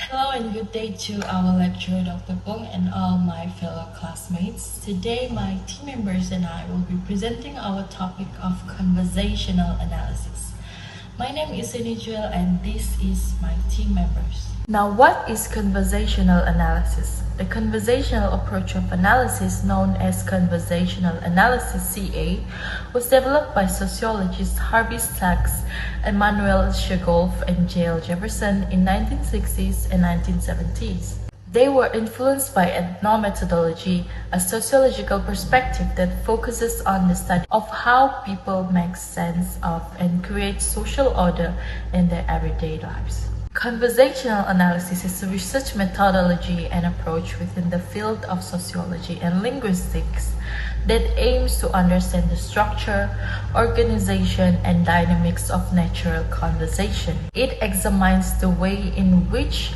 Hello and good day to our lecturer, Dr. Pong, and all my fellow classmates. Today, my team members and I will be presenting our topic of conversational analysis. My name is Joel, and this is my team members. Now, what is conversational analysis? The conversational approach of analysis, known as conversational analysis (CA), was developed by sociologists Harvey Sachs, Emmanuel Shegolf, and J.L. Jefferson in 1960s and 1970s. They were influenced by ethnomethodology, a sociological perspective that focuses on the study of how people make sense of and create social order in their everyday lives. Conversational analysis is a research methodology and approach within the field of sociology and linguistics that aims to understand the structure, organization, and dynamics of natural conversation. It examines the way in which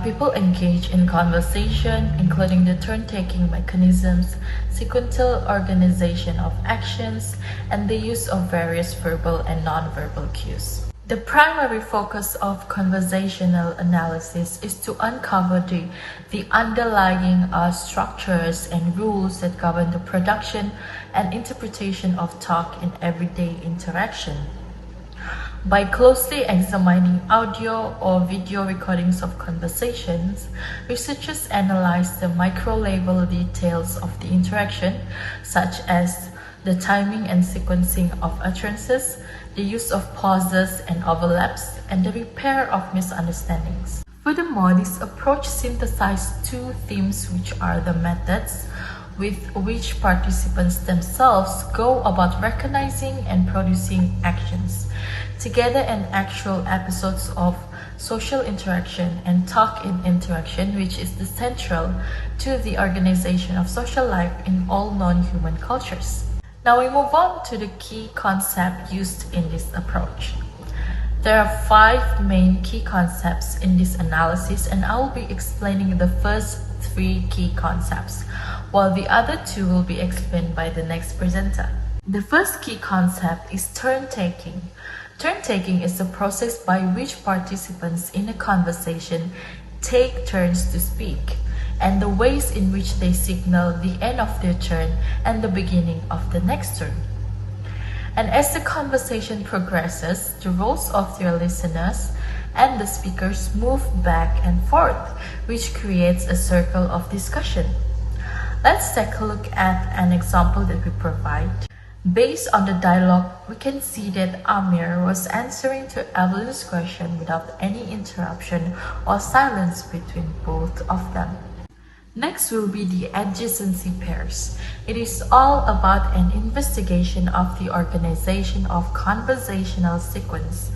people engage in conversation, including the turn-taking mechanisms, sequential organization of actions, and the use of various verbal and non-verbal cues. The primary focus of conversational analysis is to uncover the underlying structures and rules that govern the production and interpretation of talk in everyday interaction. By closely examining audio or video recordings of conversations, researchers analyze the micro-level details of the interaction, such as the timing and sequencing of utterances, the use of pauses and overlaps, and the repair of misunderstandings. Furthermore, this approach synthesizes two themes, which are the methods with which participants themselves go about recognizing and producing actions, together and actual episodes of social interaction and talk in interaction, which is the central to the organization of social life in all non-human cultures. Now we move on to the key concept used in this approach. There are 5 main key concepts in this analysis, and I will be explaining the first 3 key concepts, while the other 2 will be explained by the next presenter. The first key concept is turn-taking. Turn-taking is the process by which participants in a conversation take turns to speak, and the ways in which they signal the end of their turn and the beginning of the next turn. And as the conversation progresses, the roles of their listeners and the speakers move back and forth, which creates a circle of discussion. Let's take a look at an example that we provide. Based on the dialogue, we can see that Amir was answering to Evelyn's question without any interruption or silence between both of them. Next will be the adjacency pairs. It is all about an investigation of the organization of conversational sequence,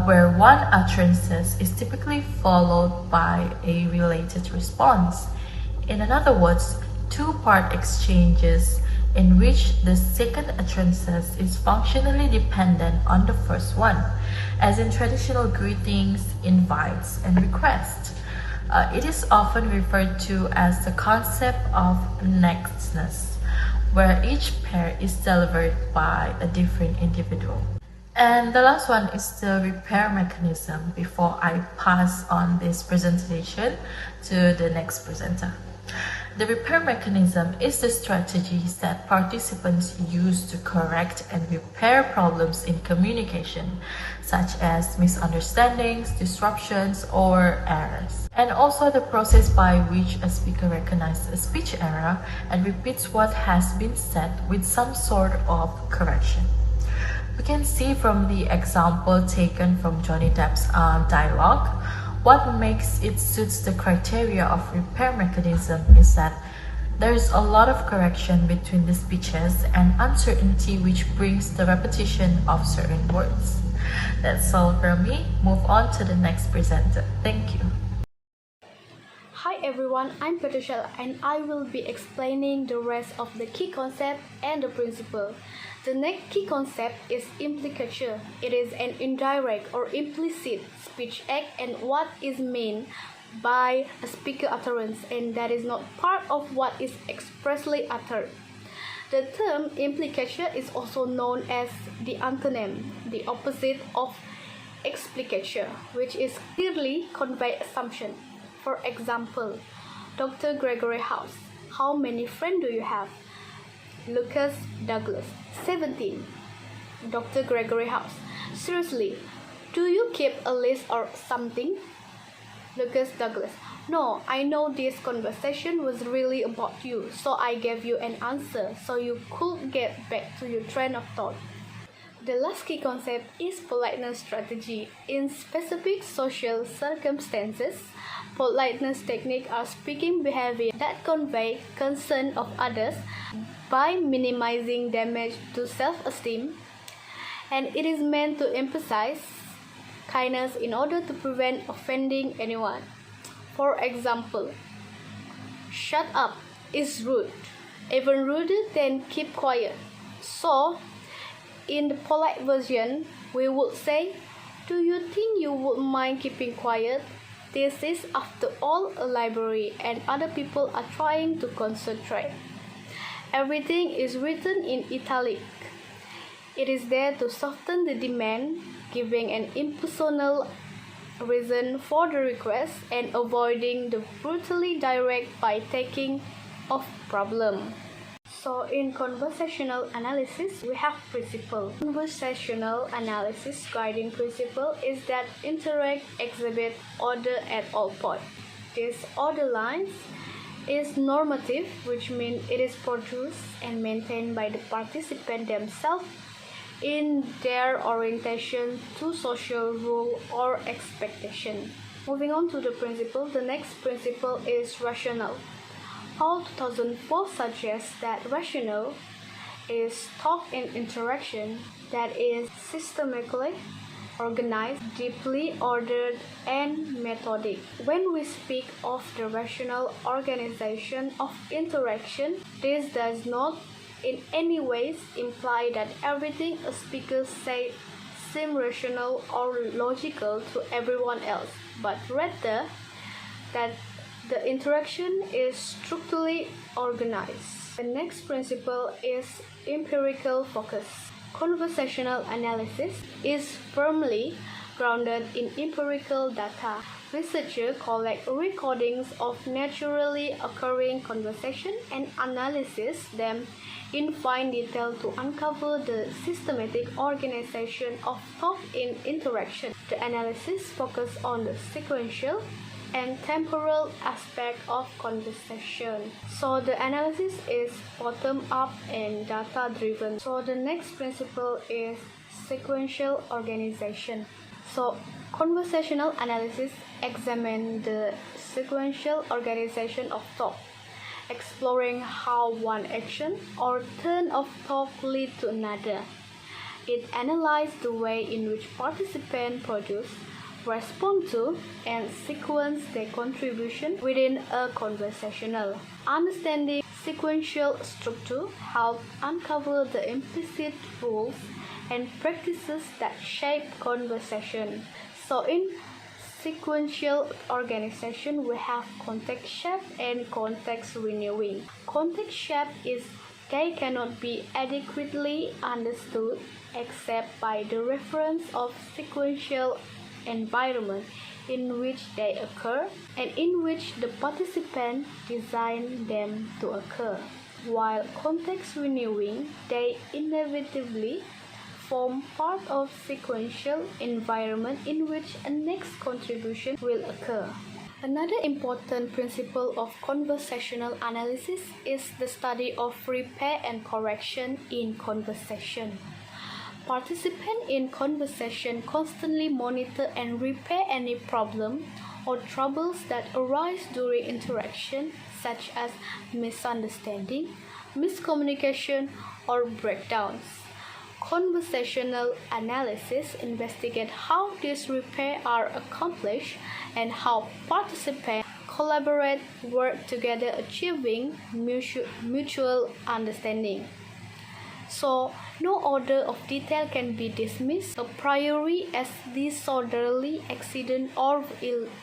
where one utterance is typically followed by a related response. In other words, two-part exchanges in which the second utterance is functionally dependent on the first one, as in traditional greetings, invites, and requests. It is often referred to as the concept of nextness, where each pair is delivered by a different individual. And the last one is the repair mechanism before I pass on this presentation to the next presenter. The repair mechanism is the strategies that participants use to correct and repair problems in communication, such as misunderstandings, disruptions, or errors. And also the process by which a speaker recognizes a speech error and repeats what has been said with some sort of correction. We can see from the example taken from Johnny Depp's dialogue, what makes it suits the criteria of repair mechanism is that there is a lot of correction between the speeches and uncertainty, which brings the repetition of certain words. That's all from me. Move on to the next presenter. Thank you. Hi everyone, I'm Patricia and I will be explaining the rest of the key concept and the principle. The next key concept is implicature. It is an indirect or implicit speech act and what is meant by a speaker utterance and that is not part of what is expressly uttered. The term implicature is also known as the antonym, the opposite of explicature, which is clearly convey assumption. For example, Dr. Gregory House, how many friends do you have? Lucas Douglas, 17. Dr. Gregory House, seriously, do you keep a list or something? Lucas Douglas, no, I know this conversation was really about you, so I gave you an answer so you could get back to your train of thought. The last key concept is politeness strategy. In specific social circumstances, politeness techniques are speaking behavior that convey concern of others by minimizing damage to self-esteem, and it is meant to emphasize kindness in order to prevent offending anyone. For example, shut up is rude, even ruder than keep quiet. So, in the polite version, we would say, do you think you would mind keeping quiet? This is, after all, a library and other people are trying to concentrate. Everything is written in italic. It is there to soften the demand, giving an impersonal reason for the request and avoiding the brutally direct by taking of problem. So in conversational analysis, we have principle. Conversational analysis guiding principle is that interact exhibit order at all points. This order lines is normative, which means it is produced and maintained by the participant themselves in their orientation to social rule or expectation. Moving on to the principle, the next principle is rational. Paul 2004 suggests that rational is thought and interaction that is systematically organized, deeply ordered, and methodic. When we speak of the rational organization of interaction, this does not in any way imply that everything a speaker says seems rational or logical to everyone else, but rather that the interaction is structurally organized. The next principle is empirical focus. Conversational analysis is firmly grounded in empirical data. Researchers collect recordings of naturally occurring conversation and analyze them in fine detail to uncover the systematic organization of thought in interaction. The analysis focuses on the sequential and temporal aspect of conversation. So the analysis is bottom-up and data-driven. So the next principle is sequential organization. So conversational analysis examines the sequential organization of thought, exploring how one action or turn of thought lead to another. It analyzes the way in which participants produce, respond to, and sequence their contribution within a conversational. Understanding sequential structure helps uncover the implicit rules and practices that shape conversation. So in sequential organization, we have context shape and context renewing. Context shape is they cannot be adequately understood except by the reference of sequential environment in which they occur and in which the participant design them to occur. While context renewing, they inevitably form part of sequential environment in which a next contribution will occur. Another important principle of conversational analysis is the study of repair and correction in conversation. Participants in conversation constantly monitor and repair any problem or troubles that arise during interaction, such as misunderstanding, miscommunication, or breakdowns. Conversational analysis investigates how these repairs are accomplished and how participants collaborate, work together, achieving mutual understanding. So, no order of detail can be dismissed a priori as disorderly, accident, or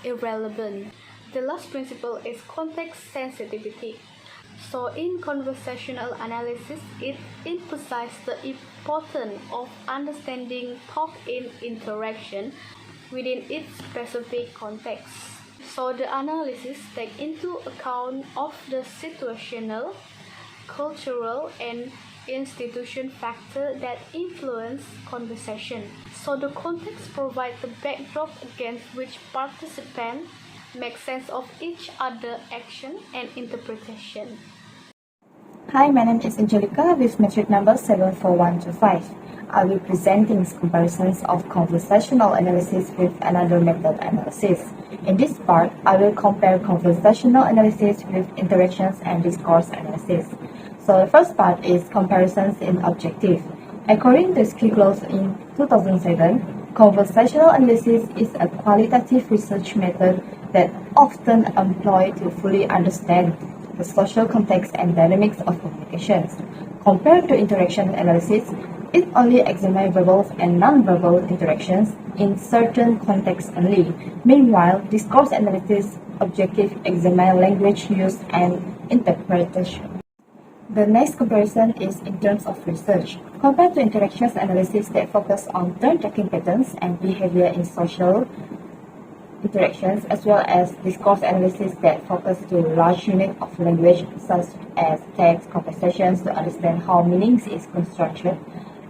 irrelevant. The last principle is context sensitivity. So, in conversational analysis, it emphasizes the importance of understanding thought in interaction within its specific context. So the analysis takes into account of the situational, cultural, and institution factors that influence conversation. So the context provides the backdrop against which participants make sense of each other's action and interpretation. Hi, my name is Angelica with metric number 74125. I will be presenting comparisons of conversational analysis with another method analysis. In this part, I will compare conversational analysis with interactions and discourse analysis. So the first part is comparisons in objective. According to Skiglos in 2007, conversational analysis is a qualitative research method that often employed to fully understand the social context and dynamics of communications. Compared to interaction analysis, it only examines verbal and non-verbal interactions in certain contexts only. Meanwhile, discourse analysis objective examines language use and interpretation. The next comparison is in terms of research. Compared to interactions analysis that focus on turn-taking patterns and behavior in social interactions, as well as discourse analysis that focus to large unit of language such as text conversations to understand how meanings is constructed.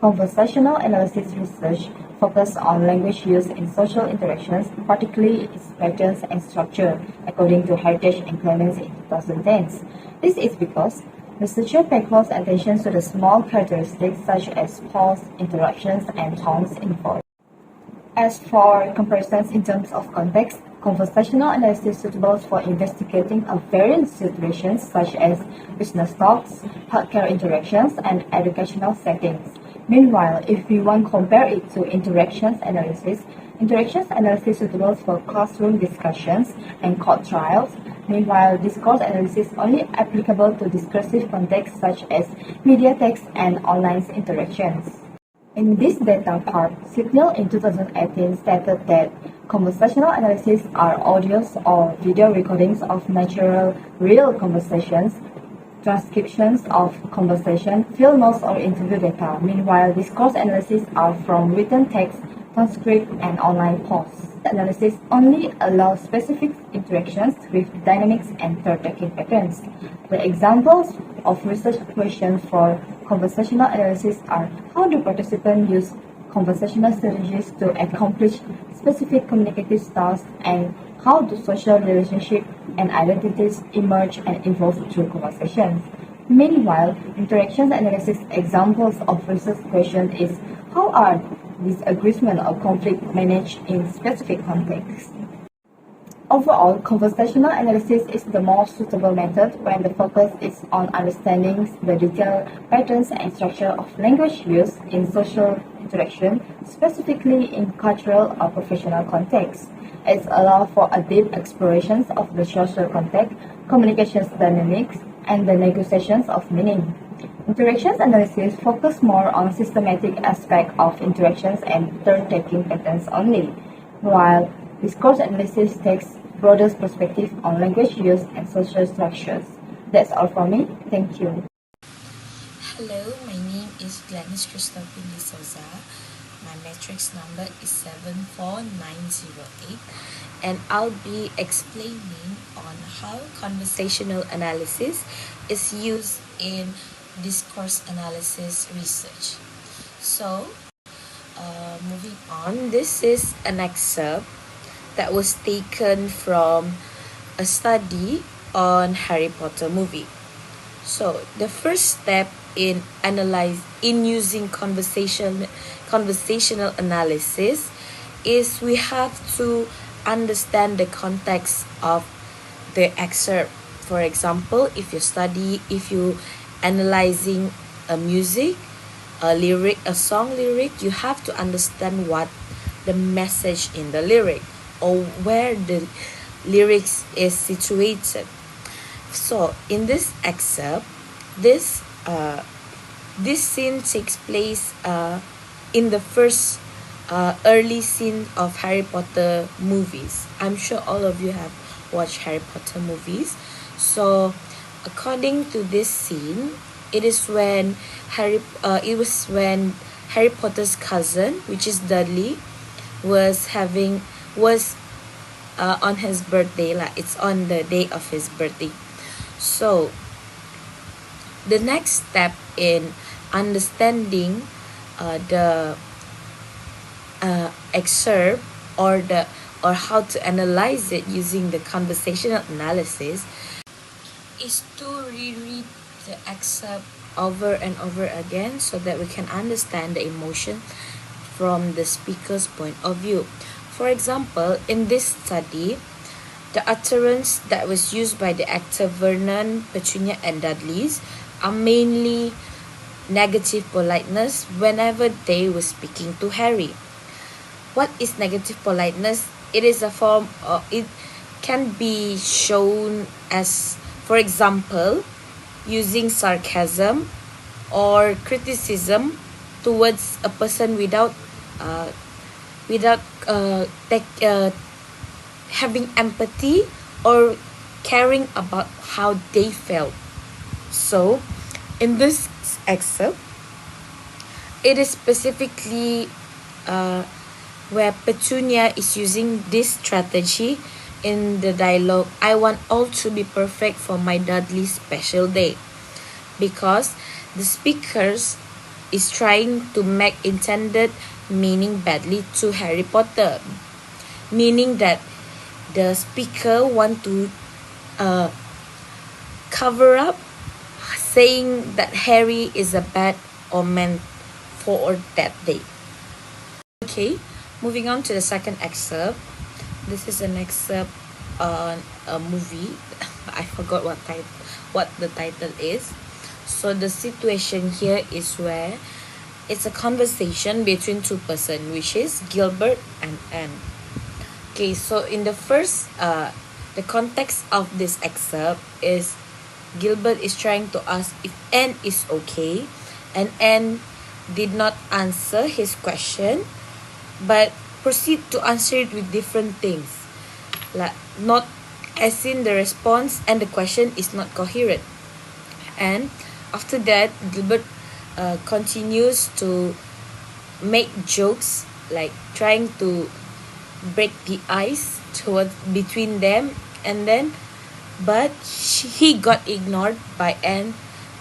Conversational analysis research focus on language use in social interactions, particularly its patterns and structure, according to Heritage and Clemens in 2010. This is because researchers pay close attention to the small characteristics such as pause, interruptions, and tones in voice. As for comparisons in terms of context, conversational analysis is suitable for investigating a varied situations such as business talks, healthcare interactions, and educational settings. Meanwhile, if we want to compare it to interactions analysis is suitable for classroom discussions and court trials. Meanwhile, discourse analysis is only applicable to discursive contexts such as media text and online interactions. In this data part, Signal in 2018 stated that conversational analysis are audios or video recordings of natural, real conversations, transcriptions of conversation, field notes or interview data. Meanwhile, discourse analysis are from written text, transcript, and online posts. Analysis only allows specific interactions with dynamics and turn-taking patterns. The examples of research questions for conversational analysis are: how do participants use conversational strategies to accomplish specific communicative styles, and how do social relationships and identities emerge and evolve through conversations? Meanwhile, interactions analysis examples of research questions is: how are disagreement or conflict managed in specific contexts? Overall, conversational analysis is the most suitable method when the focus is on understanding the detailed patterns and structure of language use in social interaction, specifically in cultural or professional contexts. It allows for a deep exploration of the social context, communications dynamics, and the negotiations of meaning. Interactions analysis focus more on systematic aspects of interactions and turn-taking patterns only, while discourse analysis takes broader perspective on language use and social structures. That's all from me. Thank you. Hello, my name is Glennis Christophe de Souza. My matrix number is 74908, and I'll be explaining on how conversational analysis is used in discourse analysis research. So, moving on, this is an excerpt that was taken from a study on Harry Potter movie. So the first step in using conversational analysis is we have to understand the context of the excerpt. For example, if you analyzing a music, a song lyric, you have to understand what the message in the lyric or where the lyrics is situated. So in this excerpt, this scene takes place in the first early scene of Harry Potter movies. I'm sure all of you have watched Harry Potter movies. So according to this scene, it was when Harry Potter's cousin, which is Dudley, was having was on his birthday, like it's on the day of his birthday. So the next step in understanding the excerpt, or how to analyze it using the conversational analysis, is to reread the excerpt over and over again so that we can understand the emotion from the speaker's point of view. For example, in this study, the utterance that was used by the actor Vernon, Petunia, and Dudley's are mainly negative politeness whenever they were speaking to Harry. What is negative politeness? It is a form of, it can be shown as, for example, using sarcasm or criticism towards a person without having empathy or caring about how they felt. So, in this excerpt, it is specifically where Petunia is using this strategy in the dialogue, "I want all to be perfect for my Dudley's special day," because the speakers is trying to make intended meaning badly to Harry Potter, meaning that the speaker want to cover up saying that Harry is a bad omen for that day. Okay, moving on to the second excerpt. This is an excerpt on a movie. I forgot what the title is. So the situation here is where it's a conversation between two persons, which is Gilbert and Anne. Okay, so in the first, the context of this excerpt is Gilbert is trying to ask if Anne is okay, and Anne did not answer his question, but proceed to answer it with different things, like not as in the response and the question is not coherent. And after that, Gilbert continues to make jokes, like trying to break the ice between them, and then but he got ignored by Anne,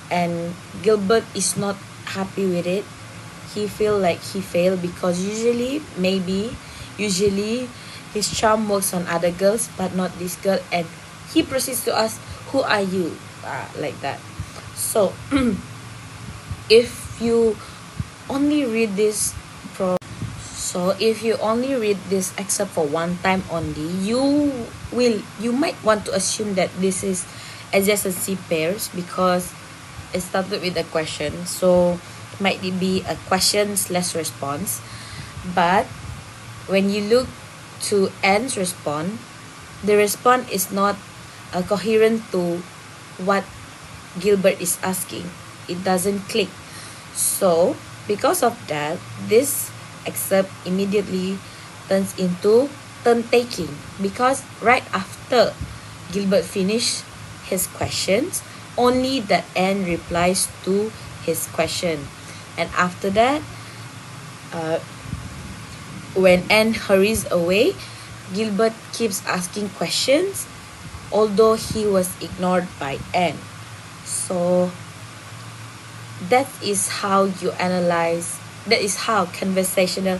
and Gilbert is not happy with it. He feel like he failed because usually his charm works on other girls but not this girl, and he proceeds to ask, "Who are you?" Like that. So if you only read this except for one time only, you might want to assume that this is adjacency pairs because it started with a question, so might it be a question/response. But when you look to Anne's response, the response is not coherent to what Gilbert is asking. It doesn't click. So because of that, this excerpt immediately turns into turn taking, because right after Gilbert finished his questions, only that Anne replies to his question. And after that, when Anne hurries away, Gilbert keeps asking questions, although he was ignored by Anne. So that is how conversational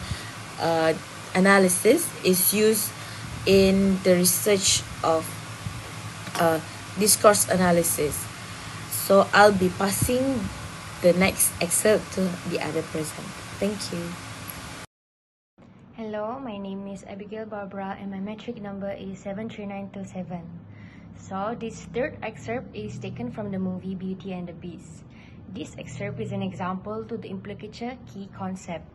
analysis is used in the research of discourse analysis. So I'll be passing the next excerpt to the other person. Thank you. Hello, my name is Abigail Barbara and my metric number is 73927. So this third excerpt is taken from the movie Beauty and the Beast. This excerpt is an example to the implicature key concept.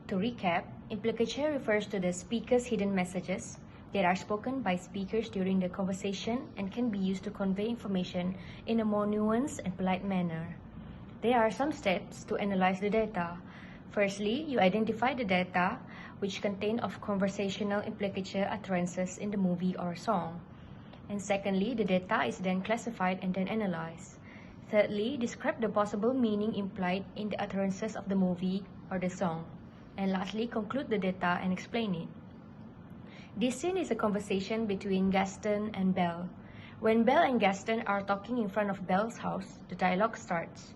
To recap, implicature refers to the speaker's hidden messages that are spoken by speakers during the conversation and can be used to convey information in a more nuanced and polite manner. There are some steps to analyze the data. Firstly, you identify the data which contain of conversational implicature utterances in the movie or song. And secondly, the data is then classified and then analyzed. Thirdly, describe the possible meaning implied in the utterances of the movie or the song. And lastly, conclude the data and explain it. This scene is a conversation between Gaston and Belle. When Belle and Gaston are talking in front of Belle's house, the dialogue starts.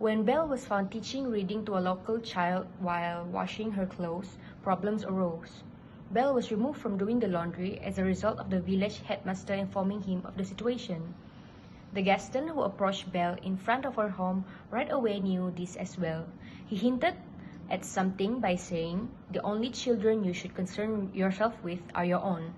When Belle was found teaching reading to a local child while washing her clothes, problems arose. Belle was removed from doing the laundry as a result of the village headmaster informing him of the situation. The Gaston who approached Belle in front of her home right away knew this as well. He hinted at something by saying, "The only children you should concern yourself with are your own."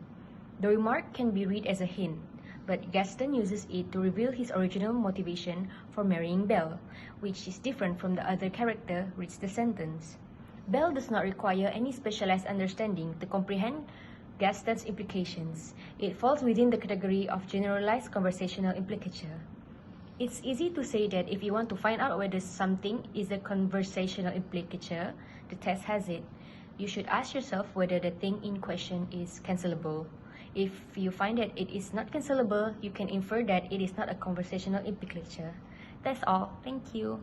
The remark can be read as a hint, but Gaston uses it to reveal his original motivation for marrying Belle, which is different from the other character reads the sentence. Belle does not require any specialized understanding to comprehend Gaston's implications. It falls within the category of generalized conversational implicature. It's easy to say that if you want to find out whether something is a conversational implicature, the test has it. You should ask yourself whether the thing in question is cancelable. If you find that it is not cancelable, you can infer that it is not a conversational implicature. That's all. Thank you.